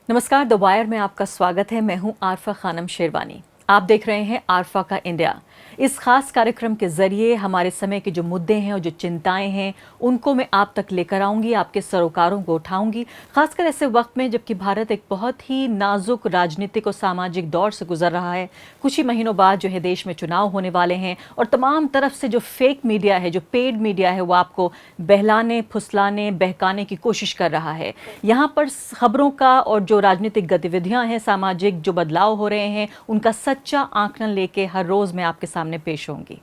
नमस्कार, the wire में आपका स्वागत है। मैं हूं आरफा खानम शेरवानी। आप देख रहे हैं आरफा का इंडिया। इस खास कार्यक्रम के जरिए हमारे समय के जो मुद्दे हैं और जो चिंताएं हैं उनको मैं आप तक लेकर आऊंगी, आपके सरोकारों को उठाऊंगी, खासकर ऐसे वक्त में जबकि भारत एक बहुत ही नाजुक राजनीतिक और सामाजिक दौर से गुजर रहा है। कुछ ही महीनों बाद जो है देश में चुनाव होने वाले हैं और तमाम तरफ से जो फेक मीडिया है, जो पेड मीडिया है, वो आपको बहलाने, फुसलाने, बहकाने की कोशिश कर रहा है। यहाँ पर खबरों का और जो राजनीतिक गतिविधियां हैं, सामाजिक जो बदलाव हो रहे हैं, उनका सच्चा आकलन लेके हर रोज मैं आपके सामने पेश होंगी।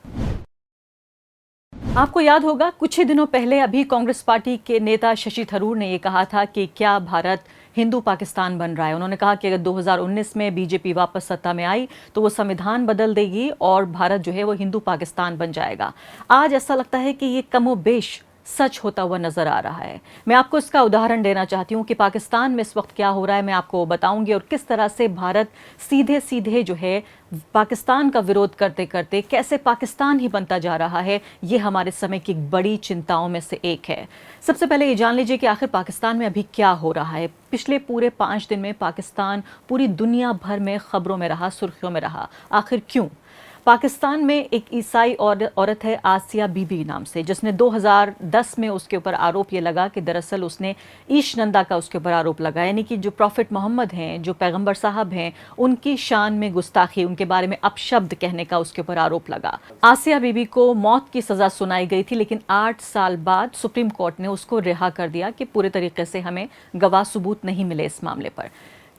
आपको याद होगा कुछ ही दिनों पहले अभी कांग्रेस पार्टी के नेता शशि थरूर ने यह कहा था कि क्या भारत हिंदू पाकिस्तान बन रहा है। उन्होंने कहा कि अगर 2019 में बीजेपी वापस सत्ता में आई तो वो संविधान बदल देगी और भारत जो है वो हिंदू पाकिस्तान बन जाएगा। आज ऐसा लगता है कि ये कमोबेश सच होता हुआ नजर आ रहा है। मैं आपको इसका उदाहरण देना चाहती हूँ कि पाकिस्तान में इस वक्त क्या हो रहा है, मैं आपको बताऊंगी, और किस तरह से भारत सीधे सीधे जो है पाकिस्तान का विरोध करते करते कैसे पाकिस्तान ही बनता जा रहा है। ये हमारे समय की बड़ी चिंताओं में से एक है। सबसे पहले ये जान लीजिए कि आखिर पाकिस्तान में अभी क्या हो रहा है। पिछले पूरे 5 दिन में पाकिस्तान पूरी दुनिया भर में खबरों में रहा, सुर्खियों में रहा। आखिर क्यों? पाकिस्तान में एक ईसाई औरत है आसिया बीबी नाम से, जिसने 2010 में उसके ऊपर आरोप ये लगा कि दरअसल उसने ईश नंदा का उसके ऊपर आरोप लगा, यानी कि जो प्रॉफिट मोहम्मद हैं, जो पैगंबर साहब हैं, उनकी शान में गुस्ताखी, उनके बारे में अपशब्द कहने का उसके ऊपर आरोप लगा। आसिया बीबी को मौत की सजा सुनाई गई थी, लेकिन 8 साल बाद सुप्रीम कोर्ट ने उसको रिहा कर दिया कि पूरे तरीके से हमें गवाह सबूत नहीं मिले इस मामले पर।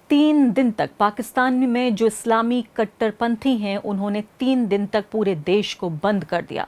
3 दिन तक पाकिस्तान में जो इस्लामी कट्टरपंथी हैं उन्होंने 3 दिन तक पूरे देश को बंद कर दिया।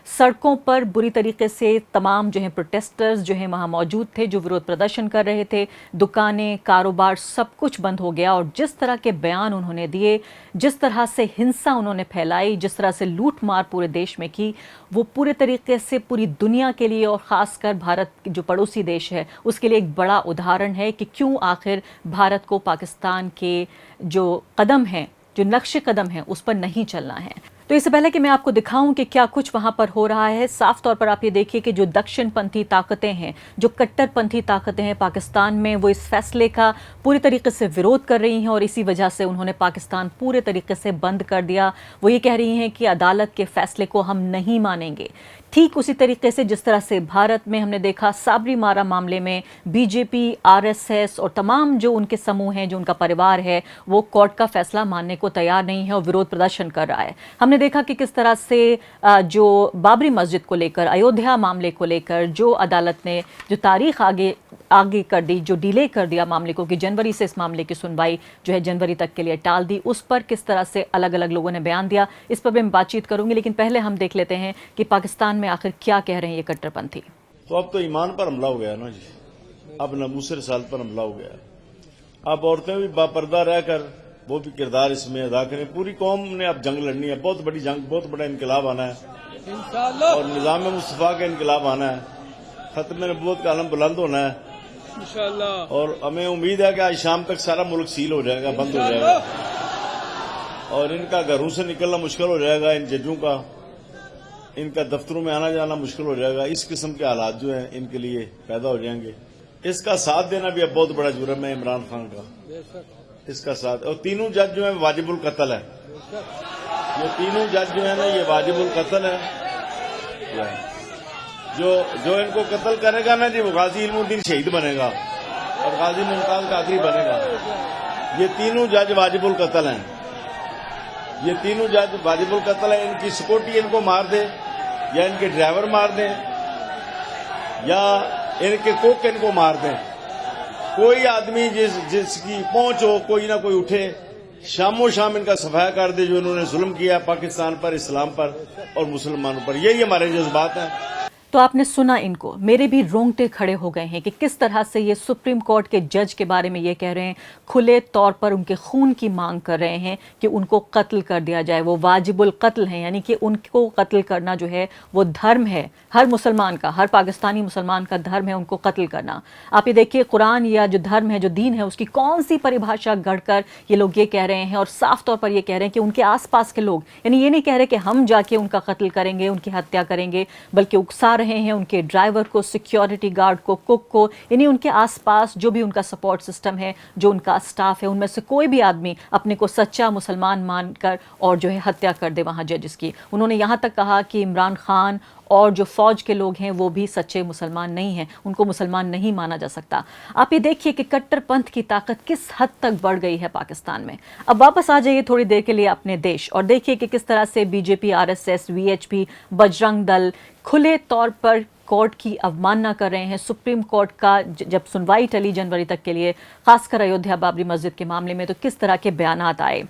सड़कों पर बुरी तरीके से तमाम जो है प्रोटेस्टर्स जो है वहाँ मौजूद थे, जो विरोध प्रदर्शन कर रहे थे। दुकानें, कारोबार, सब कुछ बंद हो गया। और जिस तरह के बयान उन्होंने दिए, जिस तरह से हिंसा उन्होंने फैलाई, जिस तरह से लूट मार पूरे देश में की, वो पूरे तरीके से पूरी दुनिया के लिए और ख़ासकर भारत जो पड़ोसी देश है उसके लिए एक बड़ा उदाहरण है कि क्यों आखिर भारत को पाकिस्तान के जो कदम हैं, जो नक्शे कदम हैं, उस पर नहीं चलना है। तो इससे पहले कि मैं आपको दिखाऊं कि क्या कुछ वहां पर हो रहा है, साफ तौर पर आप ये देखिए कि जो दक्षिणपंथी ताकतें हैं, जो कट्टरपंथी ताकतें हैं पाकिस्तान में, वो इस फैसले का पूरी तरीके से विरोध कर रही हैं और इसी वजह से उन्होंने पाकिस्तान पूरे तरीके से बंद कर दिया। वो ये कह रही हैं कि अदालत के फैसले को हम नहीं मानेंगे। ठीक उसी तरीके से जिस तरह से भारत में हमने देखा साबरीमाला मामले में बीजेपी, आरएसएस और तमाम जो उनके समूह हैं, जो उनका परिवार है, वो कोर्ट का फैसला मानने को तैयार नहीं है और विरोध प्रदर्शन कर रहा है। हमने देखा कि किस तरह से जो बाबरी मस्जिद को लेकर, अयोध्या मामले को लेकर जो अदालत ने जो तारीख आगे कर दी, जो डिले कर दिया मामले को कि जनवरी से इस मामले की सुनवाई जो है जनवरी तक के लिए टाल दी, उस पर किस तरह से अलग अलग लोगों ने बयान दिया, इस पर मैं बातचीत करूंगी। लेकिन पहले हम देख लेते हैं कि पाकिस्तान में आखिर क्या कह रहे हैं ये कट्टरपंथी। तो अब तो ईमान पर हमला हो गया ना जी, अब नमूस रिसालत पर हमला हो गया। अब औरतें भी बापर्दा रहकर वो भी किरदार इसमें अदा करें। पूरी कौम ने अब जंग लड़नी है, बहुत बड़ी जंग, बहुत बड़ा इनकलाब आना है और निजाम मुस्तफा का इनकलाब आना है। खत्म नबूवत का आलम बुलंद होना है इंशाअल्लाह। और हमें उम्मीद है कि आज शाम तक सारा मुल्क सील हो जाएगा, बंद हो जाएगा और इनका घरों से निकलना मुश्किल हो जाएगा। इन जजों का, इनका दफ्तरों में आना जाना मुश्किल हो जाएगा। इस किस्म के हालात जो हैं इनके लिए पैदा हो जाएंगे। इसका साथ देना भी अब बहुत बड़ा जुर्म है इमरान खान का, इसका साथ। और तीनों जज जो है वाजिबुल कत्ल है। ये तीनों जज जो है ना, ये वाजिबुल कत्ल है। जो इनको कत्ल करेगा ना जी, वो गाजी इल्मुद्दीन शहीद बनेगा और गाजी मुमताज कादरी बनेगा। ये तीनों जज वाजिबुल कत्ल हैं। ये तीनों जज वाजिबुल कत्ल है। इनकी सिक्योरिटी इनको मार दे या इनके ड्राइवर मार दें या इनके कुक इनको मार दें। कोई आदमी जिसकी पहुंच हो, कोई ना कोई उठे, शामो शाम इनका सफाया कर दे जो इन्होंने जुल्म किया पाकिस्तान पर, इस्लाम पर और मुसलमानों पर। यही हमारे जज्बात हैं। तो आपने सुना इनको, मेरे भी रोंगटे खड़े हो गए हैं कि किस तरह से ये सुप्रीम कोर्ट के जज के बारे में ये कह रहे हैं, खुले तौर पर उनके खून की मांग कर रहे हैं कि उनको कत्ल कर दिया जाए। वो वाजिबुल कत्ल हैं, यानी कि उनको कत्ल करना जो है वो धर्म है हर मुसलमान का, हर पाकिस्तानी मुसलमान का धर्म है उनको कत्ल करना। आप ये देखिए कुरान या जो धर्म है, जो दीन है, उसकी कौन सी परिभाषा गढ़कर ये लोग ये कह रहे हैं और साफ तौर पर ये कह रहे हैं कि उनके आसपास के लोग, यानी ये नहीं कह रहे कि हम जाके उनका कत्ल करेंगे, उनकी हत्या करेंगे, बल्कि उकसा रहे हैं उनके ड्राइवर को, सिक्योरिटी गार्ड को, कुक को, यानी उनके आसपास जो भी उनका सपोर्ट सिस्टम है, जो उनका स्टाफ है, उनमें से कोई भी आदमी अपने को सच्चा मुसलमान मानकर और जो है हत्या कर दे वहाँ जजेस की। उन्होंने यहाँ तक कहा कि इमरान खान और जो फौज के लोग हैं वो भी सच्चे मुसलमान नहीं हैं, उनको मुसलमान नहीं माना जा सकता। आप ये देखिए कि कट्टरपंथ की ताकत किस हद तक बढ़ गई है पाकिस्तान में। अब वापस आ जाइए थोड़ी देर के लिए अपने देश और देखिए कि किस तरह से BJP, RSS, VHP, Bajrang Dal खुले तौर पर कोर्ट की अवमानना कर रहे हैं। सुप्रीम कोर्ट का जब सुनवाई टली जनवरी तक के लिए, खासकर अयोध्या बाबरी मस्जिद के मामले में, तो किस तरह के बयानात आए।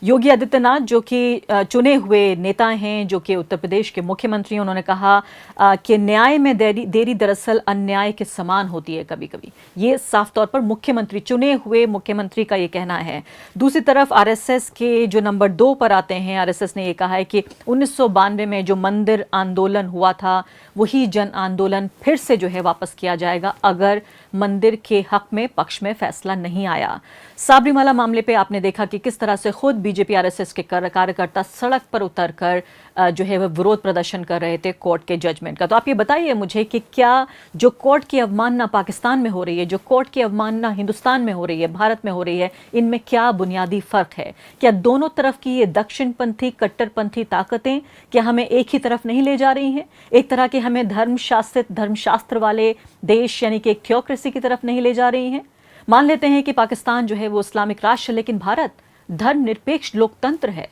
योगी आदित्यनाथ जो कि चुने हुए नेता हैं, जो कि उत्तर प्रदेश के मुख्यमंत्री हैं, उन्होंने कहा कि न्याय में देरी दरअसल अन्याय के समान होती है कभी कभी। ये साफ तौर पर मुख्यमंत्री, चुने हुए मुख्यमंत्री का ये कहना है। दूसरी तरफ आरएसएस के जो नंबर 2 पर आते हैं, आरएसएस ने ये कहा है कि 1992 में जो मंदिर आंदोलन हुआ था वही जन आंदोलन फिर से जो है वापस किया जाएगा अगर मंदिर के हक में, पक्ष में फैसला नहीं आया। साबरीमाला मामले पे आपने देखा कि किस तरह से खुद बीजेपी, आरएसएस के कार्यकर्ता सड़क पर उतरकर जो है वह विरोध प्रदर्शन कर रहे थे कोर्ट के जजमेंट का। तो आप ये बताइए मुझे कि क्या जो कोर्ट की अवमानना पाकिस्तान में हो रही है, जो कोर्ट की अवमानना हिंदुस्तान में हो रही है, भारत में हो रही है, इनमें क्या बुनियादी फर्क है? क्या दोनों तरफ की ये दक्षिणपंथी, कट्टरपंथी ताकतें क्या हमें एक ही तरफ नहीं ले जा रही हैं? एक तरह के हमें धर्मशास्त्र वाले देश यानी कि एक थियोक्रेसी की तरफ नहीं ले जा रही हैं? मान लेते हैं कि पाकिस्तान जो है वो इस्लामिक राष्ट्र है, लेकिन भारत धर्मनिरपेक्ष लोकतंत्र है।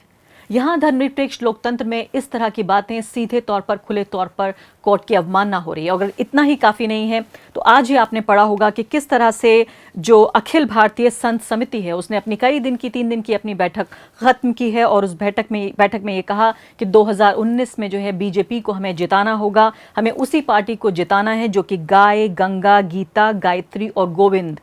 यहाँ धर्मनिरपेक्ष लोकतंत्र में इस तरह की बातें सीधे तौर पर, खुले तौर पर कोर्ट की अवमानना हो रही है। अगर इतना ही काफ़ी नहीं है तो आज ही आपने पढ़ा होगा कि किस तरह से जो अखिल भारतीय संत समिति है उसने अपनी 3 दिन की अपनी बैठक खत्म की है और उस बैठक में ये कहा कि 2019 में जो है बीजेपी को हमें जिताना होगा, हमें उसी पार्टी को जिताना है जो कि गाय, गंगा, गीता, गायत्री और गोविंद,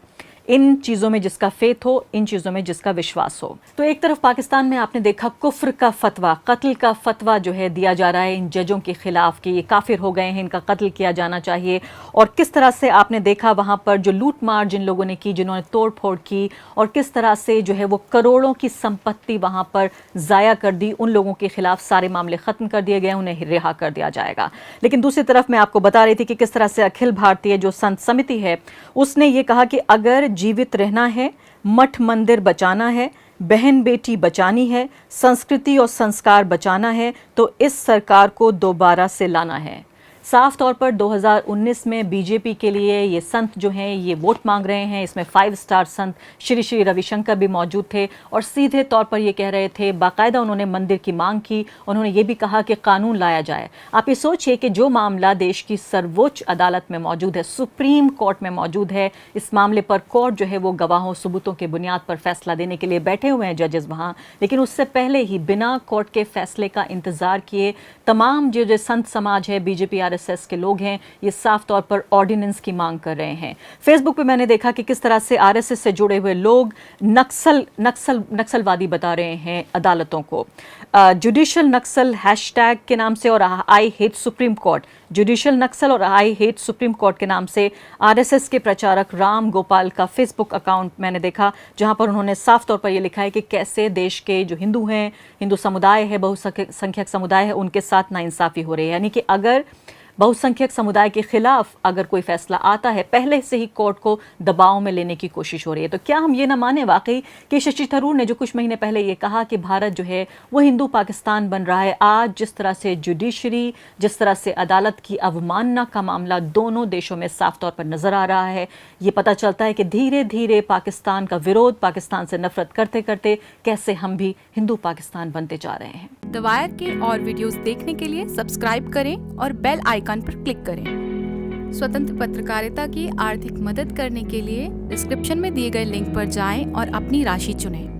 इन चीज़ों में जिसका फेथ हो, इन चीज़ों में जिसका विश्वास हो। तो एक तरफ पाकिस्तान में आपने देखा कुफ्र का फतवा, कत्ल का फतवा जो है दिया जा रहा है इन जजों के खिलाफ कि ये काफिर हो गए हैं, इनका कत्ल किया जाना चाहिए। और किस तरह से आपने देखा वहाँ पर जो लूट मार जिन लोगों ने की, जिन्होंने तोड़ फोड़ की, और किस तरह से जो है वो करोड़ों की संपत्ति वहाँ पर ज़ाया कर दी, उन लोगों के खिलाफ सारे मामले ख़त्म कर दिए गए, उन्हें रिहा कर दिया जाएगा। लेकिन दूसरी तरफ मैं आपको बता रही थी कि किस तरह से अखिल भारतीय जो संत समिति है उसने ये कहा कि अगर जीवित रहना है, मठ मंदिर बचाना है, बहन बेटी बचानी है, संस्कृति और संस्कार बचाना है, तो इस सरकार को दोबारा से लाना है। साफ तौर पर 2019 में बीजेपी के लिए ये संत जो हैं ये वोट मांग रहे हैं। इसमें 5 स्टार संत श्री श्री रविशंकर भी मौजूद थे और सीधे तौर पर ये कह रहे थे, बाकायदा उन्होंने मंदिर की मांग की। उन्होंने ये भी कहा कि कानून लाया जाए। आप ये सोचिए कि जो मामला देश की सर्वोच्च अदालत में मौजूद है, सुप्रीम कोर्ट में मौजूद है, इस मामले पर कोर्ट जो है वो गवाहों, सबूतों के बुनियाद पर फैसला देने के लिए बैठे हुए हैं जजेस वहाँ, लेकिन उससे पहले ही बिना कोर्ट के फैसले का इंतजार किए तमाम जो संत समाज है, बीजेपी, आरएसएस के लोग हैं, ये साफ तौर पर ऑर्डिनेंस की मांग कर रहे हैं। फेसबुक पे मैंने देखा कि किस तरह से आरएसएस से जुड़े हुए लोग नक्सलवादी बता रहे हैं अदालतों को। जुडिशल नक्सल हैशटैग के नाम से और I hate supreme court, judicial Naxal और आई हेट सुप्रीम कोर्ट के नाम से आरएसएस के प्रचारक राम गोपाल का फेसबुक अकाउंट मैंने देखा, जहां पर उन्होंने साफ तौर पर यह लिखा है कि कैसे देश के जो हिंदू हैं, हिंदू समुदाय है, बहुसंख्यक समुदाय है, उनके साथ नाइंसाफी हो रही है। यानी कि अगर बहुसंख्यक समुदाय के खिलाफ अगर कोई फैसला आता है, पहले से ही कोर्ट को दबाव में लेने की कोशिश हो रही है। तो क्या हम ये ना माने वाकई कि शशि थरूर ने जो कुछ महीने पहले ये कहा कि भारत जो है वो हिंदू पाकिस्तान बन रहा है, आज जिस तरह से जुडिशरी, जिस तरह से अदालत की अवमानना का मामला दोनों देशों में साफ तौर पर नजर आ रहा है, ये पता चलता है कि धीरे धीरे पाकिस्तान का विरोध, पाकिस्तान से नफरत करते करते कैसे हम भी हिंदू पाकिस्तान बनते जा रहे हैं। द वायर के और वीडियोस देखने के लिए सब्सक्राइब करें और बेल आइकन पर क्लिक करें। स्वतंत्र पत्रकारिता की आर्थिक मदद करने के लिए डिस्क्रिप्शन में दिए गए लिंक पर जाएं और अपनी राशि चुनें।